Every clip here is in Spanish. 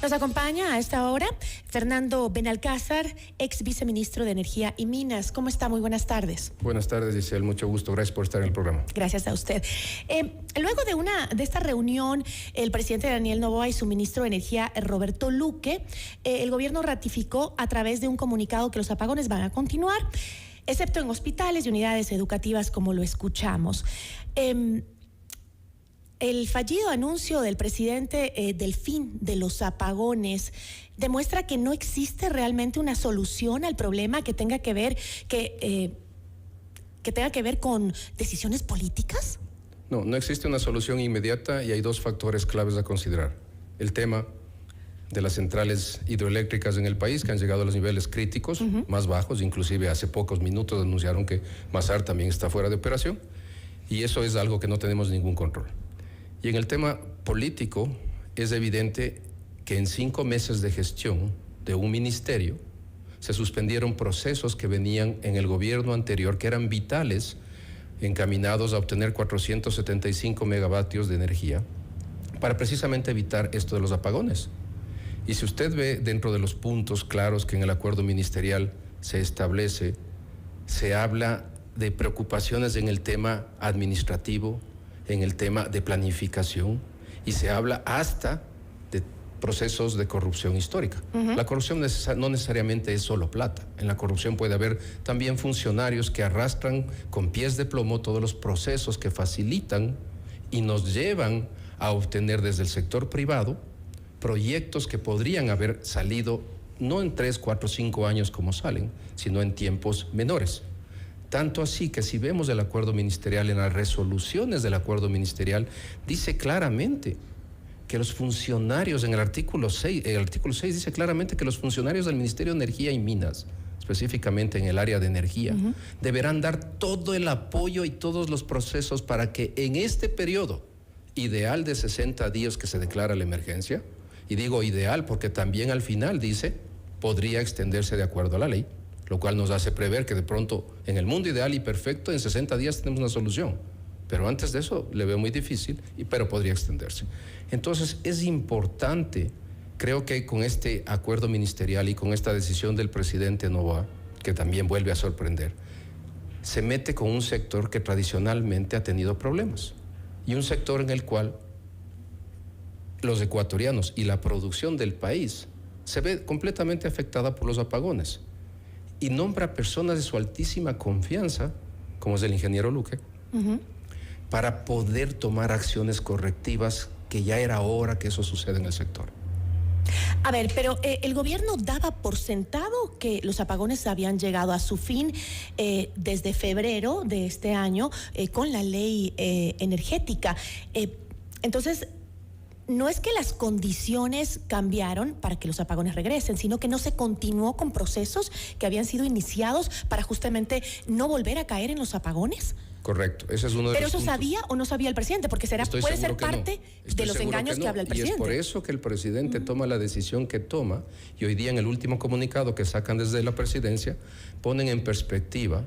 Nos acompaña a esta hora Fernando Benalcázar, ex viceministro de Energía y Minas. ¿Cómo está? Muy buenas tardes. Buenas tardes, Giselle. Mucho gusto. Gracias por estar en el programa. Gracias a usted. Luego de esta reunión, el presidente Daniel Noboa y su ministro de Energía, Roberto Luque, el gobierno ratificó a través de un comunicado que los apagones van a continuar, excepto en hospitales y unidades educativas, como lo escuchamos. El fallido anuncio del presidente del fin de los apagones demuestra que no existe realmente una solución al problema que tenga que ver con decisiones políticas. No existe una solución inmediata y hay dos factores claves a considerar. El tema de las centrales hidroeléctricas en el país, que han llegado a los niveles críticos, más bajos, inclusive hace pocos minutos anunciaron que Masar también está fuera de operación, y eso es algo que no tenemos ningún control. Y en el tema político es evidente que en 5 meses de gestión de un ministerio se suspendieron procesos que venían en el gobierno anterior, que eran vitales, encaminados a obtener 475 megavatios de energía para precisamente evitar esto de los apagones. Y si usted ve dentro de los puntos claros que en el acuerdo ministerial se establece, se habla de preocupaciones en el tema administrativo, en el tema de planificación, y se habla hasta de procesos de corrupción histórica. La corrupción no necesariamente es solo plata. En la corrupción puede haber también funcionarios que arrastran con pies de plomo todos los procesos que facilitan y nos llevan a obtener desde el sector privado proyectos que podrían haber salido no en 3, 4, 5 años como salen, sino en tiempos menores. Tanto así que si vemos el acuerdo ministerial, en las resoluciones del acuerdo ministerial, dice claramente que los funcionarios, en el artículo 6 dice claramente que los funcionarios del Ministerio de Energía y Minas, específicamente en el área de energía, deberán dar todo el apoyo y todos los procesos para que en este periodo ideal de 60 días que se declara la emergencia, y digo ideal porque también al final dice, podría extenderse de acuerdo a la ley, lo cual nos hace prever que de pronto en el mundo ideal y perfecto en 60 días tenemos una solución, pero antes de eso le veo muy difícil, pero podría extenderse. Entonces es importante, creo que con este acuerdo ministerial y con esta decisión del presidente Noboa, que también vuelve a sorprender, se mete con un sector que tradicionalmente ha tenido problemas y un sector en el cual los ecuatorianos y la producción del país se ve completamente afectada por los apagones. Y nombra personas de su altísima confianza, como es el ingeniero Luque, para poder tomar acciones correctivas, que ya era hora que eso suceda en el sector. A ver, pero el gobierno daba por sentado que los apagones habían llegado a su fin desde febrero de este año con la ley energética. Entonces, no es que las condiciones cambiaron para que los apagones regresen, sino que no se continuó con procesos que habían sido iniciados para justamente no volver a caer en los apagones. Correcto, ese es uno de los puntos. ¿Pero eso sabía o no sabía el presidente? Porque puede ser parte de los engaños que habla el presidente. Y es por eso que el presidente toma la decisión que toma, y hoy día en el último comunicado que sacan desde la presidencia, ponen en perspectiva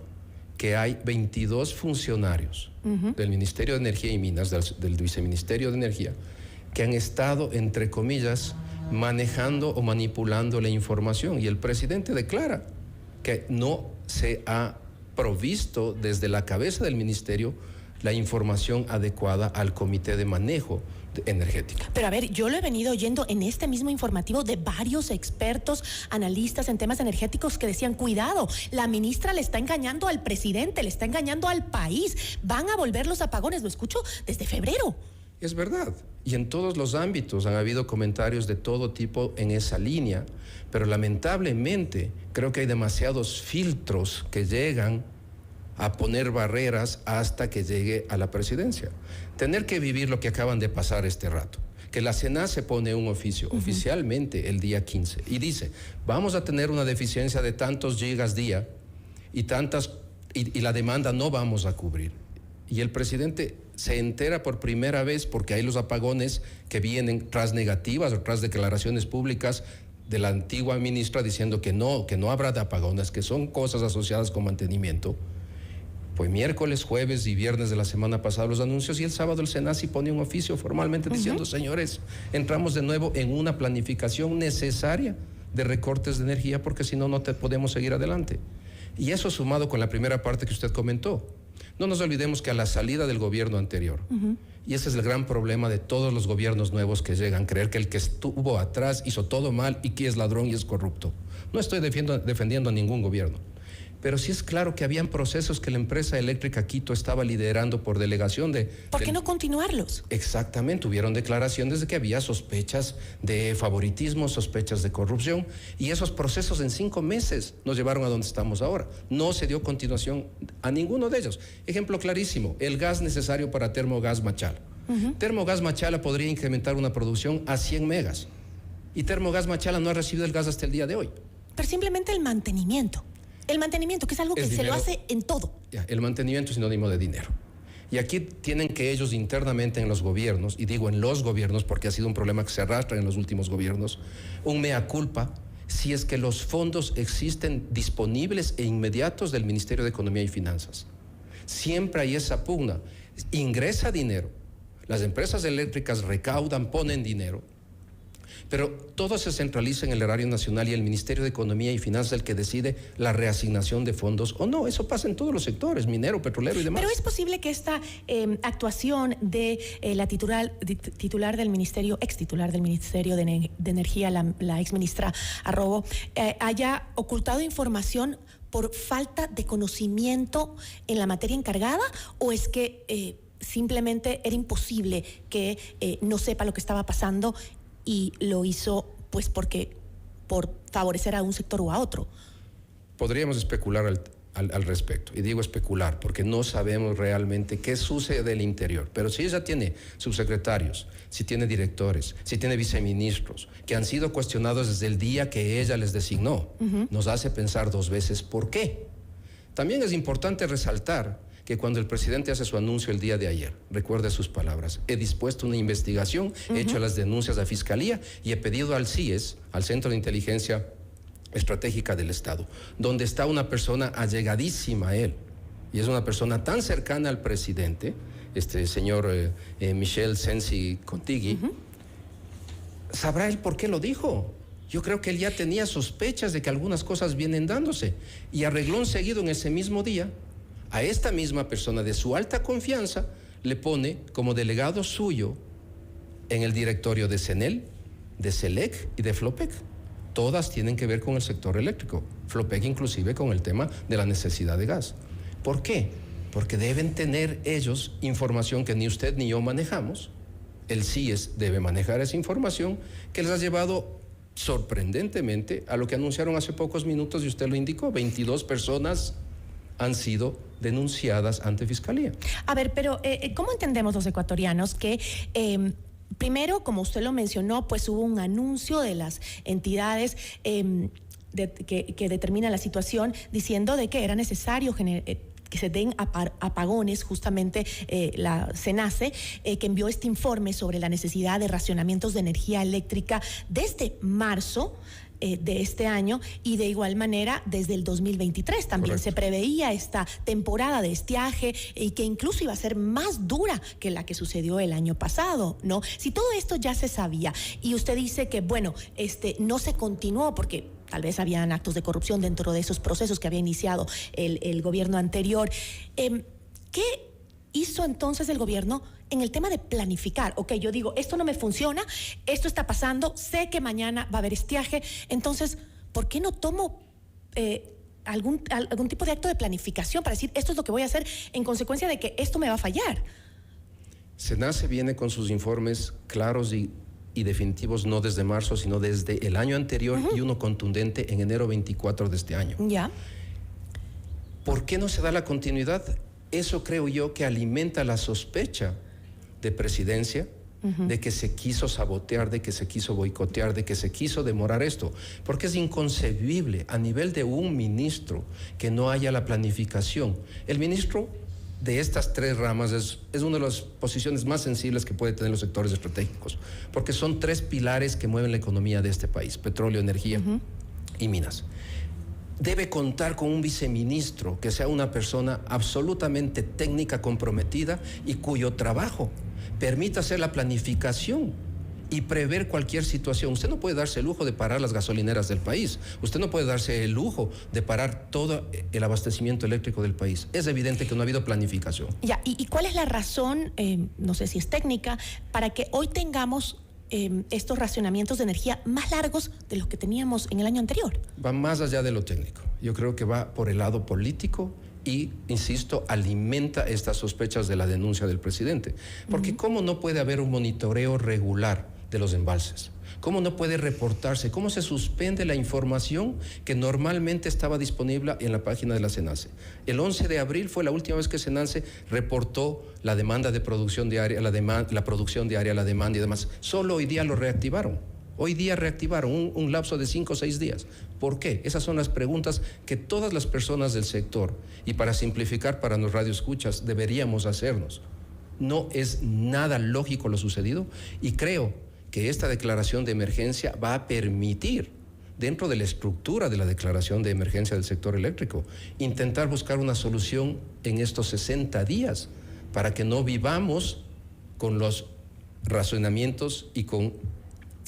que hay 22 funcionarios del Ministerio de Energía y Minas, del Viceministerio de Energía, que han estado, entre comillas, manejando o manipulando la información. Y el presidente declara que no se ha provisto desde la cabeza del ministerio la información adecuada al comité de manejo energético. Pero a ver, yo lo he venido oyendo en este mismo informativo de varios expertos, analistas en temas energéticos que decían, cuidado, la ministra le está engañando al presidente, le está engañando al país, van a volver los apagones, lo escucho desde febrero. Es verdad, y en todos los ámbitos han habido comentarios de todo tipo en esa línea, pero lamentablemente creo que hay demasiados filtros que llegan a poner barreras hasta que llegue a la presidencia. Tener que vivir lo que acaban de pasar este rato, que la SENA se pone un oficio oficialmente el día 15 y dice, vamos a tener una deficiencia de tantos gigas día y la demanda no vamos a cubrir. Y el presidente se entera por primera vez porque hay los apagones que vienen tras negativas o tras declaraciones públicas de la antigua ministra diciendo que no habrá de apagones, que son cosas asociadas con mantenimiento. Pues miércoles, jueves y viernes de la semana pasada los anuncios, y el sábado el SENACI pone un oficio formalmente diciendo, señores, entramos de nuevo en una planificación necesaria de recortes de energía, porque si no, no podemos seguir adelante. Y eso sumado con la primera parte que usted comentó. No nos olvidemos que a la salida del gobierno anterior, y ese es el gran problema de todos los gobiernos nuevos que llegan, creer que el que estuvo atrás hizo todo mal y que es ladrón y es corrupto. No estoy defendiendo a ningún gobierno, pero sí es claro que habían procesos que la empresa eléctrica Quito estaba liderando por delegación de... ¿Por qué no continuarlos? Exactamente, hubieron declaraciones de que había sospechas de favoritismo, sospechas de corrupción, y esos procesos en 5 meses nos llevaron a donde estamos ahora. No se dio continuación a ninguno de ellos. Ejemplo clarísimo, el gas necesario para Termogas Machala. Termogas Machala podría incrementar una producción a 100 megas, y Termogas Machala no ha recibido el gas hasta el día de hoy. Pero simplemente el mantenimiento. El mantenimiento, que es algo que se lo hace en todo. Ya, el mantenimiento es sinónimo de dinero. Y aquí tienen que ellos internamente en los gobiernos, y digo en los gobiernos porque ha sido un problema que se arrastra en los últimos gobiernos, un mea culpa si es que los fondos existen disponibles e inmediatos del Ministerio de Economía y Finanzas. Siempre hay esa pugna. Ingresa dinero, las empresas eléctricas recaudan, ponen dinero, pero todo se centraliza en el erario nacional y el Ministerio de Economía y Finanzas es el que decide la reasignación de fondos o no. Eso pasa en todos los sectores, minero, petrolero y demás. Pero es posible que esta actuación de la titular del Ministerio, ex titular del Ministerio de Energía, la ex ministra Arrobo, haya ocultado información por falta de conocimiento en la materia encargada, o es que simplemente era imposible que no sepa lo que estaba pasando y lo hizo pues por favorecer a un sector u a otro? Podríamos especular al respecto, y digo especular porque no sabemos realmente qué sucede del interior, pero si ella tiene subsecretarios, si tiene directores, si tiene viceministros que han sido cuestionados desde el día que ella les designó, nos hace pensar 2 veces por qué. También es importante resaltar que cuando el presidente hace su anuncio el día de ayer, recuerde sus palabras: he dispuesto una investigación, he hecho las denuncias a Fiscalía y he pedido al CIES, al Centro de Inteligencia Estratégica del Estado, donde está una persona allegadísima a él, y es una persona tan cercana al presidente, este señor Michel Sensi Contigui, sabrá él por qué lo dijo. Yo creo que él ya tenía sospechas de que algunas cosas vienen dándose, y a reglón seguido en ese mismo día, a esta misma persona de su alta confianza le pone como delegado suyo en el directorio de CENEL, de CELEC y de FLOPEC. Todas tienen que ver con el sector eléctrico, FLOPEC inclusive con el tema de la necesidad de gas. ¿Por qué? Porque deben tener ellos información que ni usted ni yo manejamos. El CIES debe manejar esa información que les ha llevado sorprendentemente a lo que anunciaron hace pocos minutos, y usted lo indicó: 22 personas han sido denunciadas ante Fiscalía. A ver, pero ¿cómo entendemos los ecuatorianos que primero, como usted lo mencionó, pues hubo un anuncio de las entidades que determinan la situación, diciendo de que era necesario que se den apagones? Justamente la CENACE, que envió este informe sobre la necesidad de racionamientos de energía eléctrica desde marzo de este año, y de igual manera desde el 2023 también. Correcto. Se preveía esta temporada de estiaje, y que incluso iba a ser más dura que la que sucedió el año pasado, ¿no? Si todo esto ya se sabía, y usted dice que bueno, no se continuó porque tal vez habían actos de corrupción dentro de esos procesos que había iniciado el gobierno anterior, ¿qué hizo entonces el gobierno en el tema de planificar? Ok, yo digo, esto no me funciona, esto está pasando, sé que mañana va a haber estiaje, entonces, ¿por qué no tomo algún tipo de acto de planificación para decir, esto es lo que voy a hacer en consecuencia de que esto me va a fallar? SENACE viene con sus informes claros y definitivos, no desde marzo, sino desde el año anterior, y uno contundente en enero 24 de este año. Ya. ¿Por qué no se da la continuidad? Eso creo yo que alimenta la sospecha de presidencia, de que se quiso sabotear, de que se quiso boicotear, de que se quiso demorar esto, porque es inconcebible a nivel de un ministro que no haya la planificación. El ministro de estas 3 ramas es una de las posiciones más sensibles que puede tener los sectores estratégicos, porque son 3 pilares que mueven la economía de este país: petróleo, energía y minas. debe contar con un viceministro que sea una persona absolutamente técnica, comprometida y cuyo trabajo permita hacer la planificación y prever cualquier situación. Usted no puede darse el lujo de parar las gasolineras del país. Usted no puede darse el lujo de parar todo el abastecimiento eléctrico del país. Es evidente que no ha habido planificación. Ya, ¿y cuál es la razón, no sé si es técnica, para que hoy tengamos estos racionamientos de energía más largos de los que teníamos en el año anterior? Va más allá de lo técnico. Yo creo que va por el lado político y, insisto, alimenta estas sospechas de la denuncia del presidente. Porque ¿cómo no puede haber un monitoreo regular de los embalses? ¿Cómo no puede reportarse? ¿Cómo se suspende la información que normalmente estaba disponible en la página de la SENACE? El 11 de abril fue la última vez que SENACE reportó la demanda de producción diaria, la producción diaria, la demanda y demás. Solo hoy día lo reactivaron. Hoy día reactivaron un lapso de 5 o 6 días. ¿Por qué? Esas son las preguntas que todas las personas del sector, y para simplificar para los radioescuchas, deberíamos hacernos. No es nada lógico lo sucedido y creo que esta declaración de emergencia va a permitir, dentro de la estructura de la declaración de emergencia del sector eléctrico, intentar buscar una solución en estos 60 días para que no vivamos con los razonamientos y con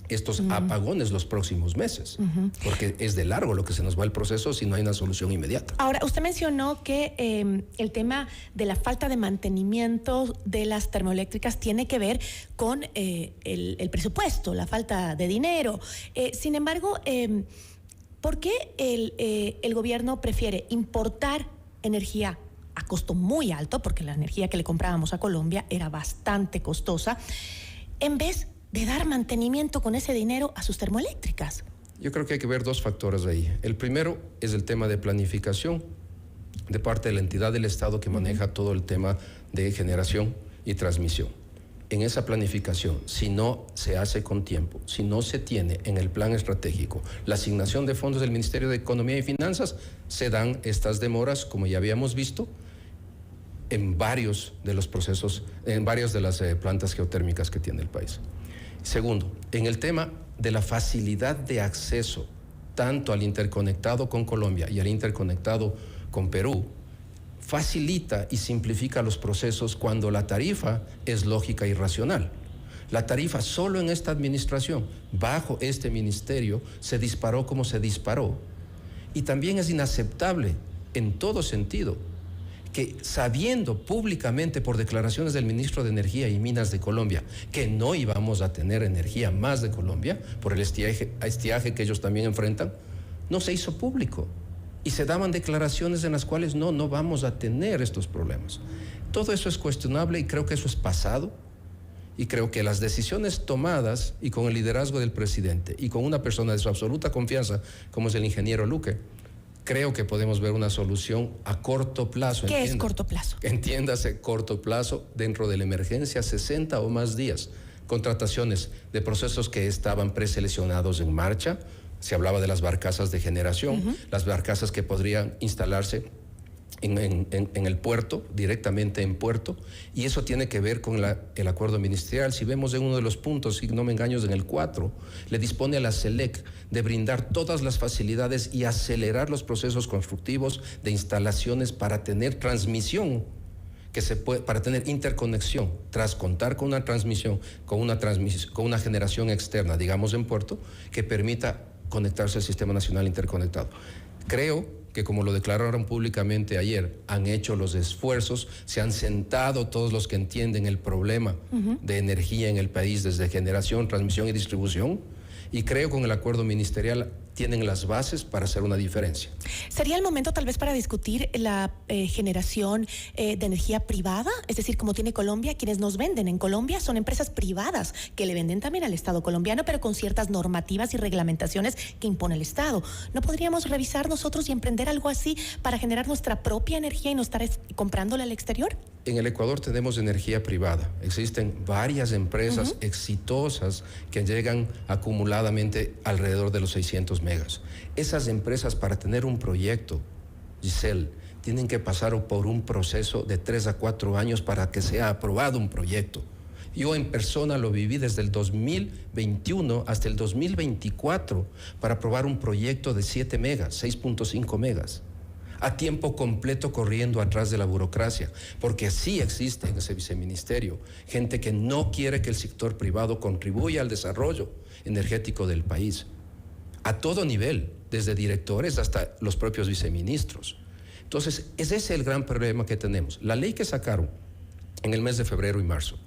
estos apagones los próximos meses, porque es de largo lo que se nos va el proceso si no hay una solución inmediata. Ahora, usted mencionó que el tema de la falta de mantenimiento de las termoeléctricas tiene que ver con el presupuesto, la falta de dinero. Sin embargo, ¿por qué el gobierno prefiere importar energía a costo muy alto, porque la energía que le comprábamos a Colombia era bastante costosa, en vez de dar mantenimiento con ese dinero a sus termoeléctricas? Yo creo que hay que ver dos factores ahí. El primero es el tema de planificación de parte de la entidad del Estado que maneja todo el tema de generación y transmisión. En esa planificación, si no se hace con tiempo, si no se tiene en el plan estratégico la asignación de fondos del Ministerio de Economía y Finanzas, se dan estas demoras, como ya habíamos visto, en varios de los procesos, en varias de las plantas geotérmicas que tiene el país. Segundo, en el tema de la facilidad de acceso tanto al interconectado con Colombia y al interconectado con Perú, facilita y simplifica los procesos cuando la tarifa es lógica y racional. La tarifa solo en esta administración, bajo este ministerio, se disparó como se disparó. Y también es inaceptable en todo sentido que, sabiendo públicamente por declaraciones del ministro de Energía y Minas de Colombia que no íbamos a tener energía más de Colombia por el estiaje que ellos también enfrentan, no se hizo público. Y se daban declaraciones en las cuales no vamos a tener estos problemas. Todo eso es cuestionable y creo que eso es pasado. Y creo que las decisiones tomadas y con el liderazgo del presidente y con una persona de su absoluta confianza como es el ingeniero Luque, creo que podemos ver una solución a corto plazo. ¿Qué es corto plazo? Entiéndase, corto plazo, dentro de la emergencia, 60 o más días. Contrataciones de procesos que estaban preseleccionados en marcha. Se hablaba de las barcazas de generación, las barcazas que podrían instalarse en el puerto, directamente en puerto, y eso tiene que ver con el acuerdo ministerial. Si vemos en uno de los puntos, si no me engaño, en el 4, le dispone a la SELEC de brindar todas las facilidades y acelerar los procesos constructivos de instalaciones para tener transmisión, para tener interconexión, tras contar con una transmisión, con una generación externa, digamos en puerto, que permita conectarse al Sistema Nacional Interconectado. Creo que, como lo declararon públicamente ayer, han hecho los esfuerzos, se han sentado todos los que entienden el problema de energía en el país, desde generación, transmisión y distribución, y creo que con el acuerdo ministerial tienen las bases para hacer una diferencia. ¿Sería el momento tal vez para discutir la generación de energía privada? Es decir, como tiene Colombia, quienes nos venden en Colombia son empresas privadas que le venden también al Estado colombiano, pero con ciertas normativas y reglamentaciones que impone el Estado. ¿No podríamos revisar nosotros y emprender algo así para generar nuestra propia energía y no estar comprándola al exterior? En el Ecuador tenemos energía privada. Existen varias empresas exitosas que llegan acumuladamente alrededor de los 600 megas. Esas empresas, para tener un proyecto, Giselle, tienen que pasar por un proceso de 3 a 4 años para que sea aprobado un proyecto. Yo en persona lo viví desde el 2021 hasta el 2024 para aprobar un proyecto de 7 megas, 6.5 megas, a tiempo completo corriendo atrás de la burocracia, porque sí existe en ese viceministerio gente que no quiere que el sector privado contribuya al desarrollo energético del país, a todo nivel, desde directores hasta los propios viceministros. Entonces, ese es el gran problema que tenemos. La ley que sacaron en el mes de febrero y marzo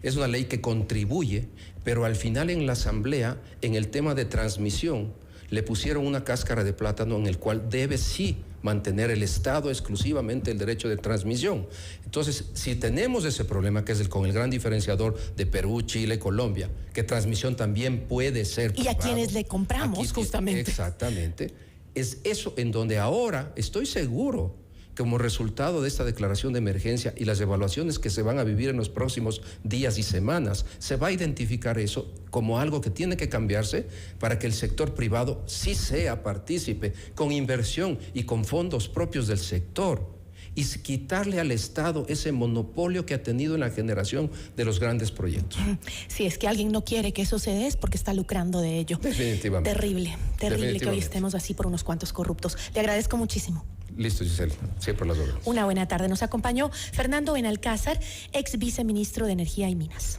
es una ley que contribuye, pero al final en la asamblea, en el tema de transmisión, le pusieron una cáscara de plátano en el cual debe sí mantener el Estado exclusivamente el derecho de transmisión. Entonces, si tenemos ese problema, que es con el gran diferenciador de Perú, Chile, Colombia, que transmisión también puede ser privado, y a quienes le compramos, justamente. Exactamente. Es eso en donde ahora estoy seguro, como resultado de esta declaración de emergencia y las evaluaciones que se van a vivir en los próximos días y semanas, se va a identificar eso como algo que tiene que cambiarse para que el sector privado sí sea partícipe con inversión y con fondos propios del sector, y quitarle al Estado ese monopolio que ha tenido en la generación de los grandes proyectos. Si es que alguien no quiere que eso se dé, es porque está lucrando de ello. Definitivamente. Terrible que hoy estemos así por unos cuantos corruptos. Le agradezco muchísimo. Listo, Giselle, siempre las órdenes. Una buena tarde. Nos acompañó Fernando Benalcázar, ex viceministro de Energía y Minas.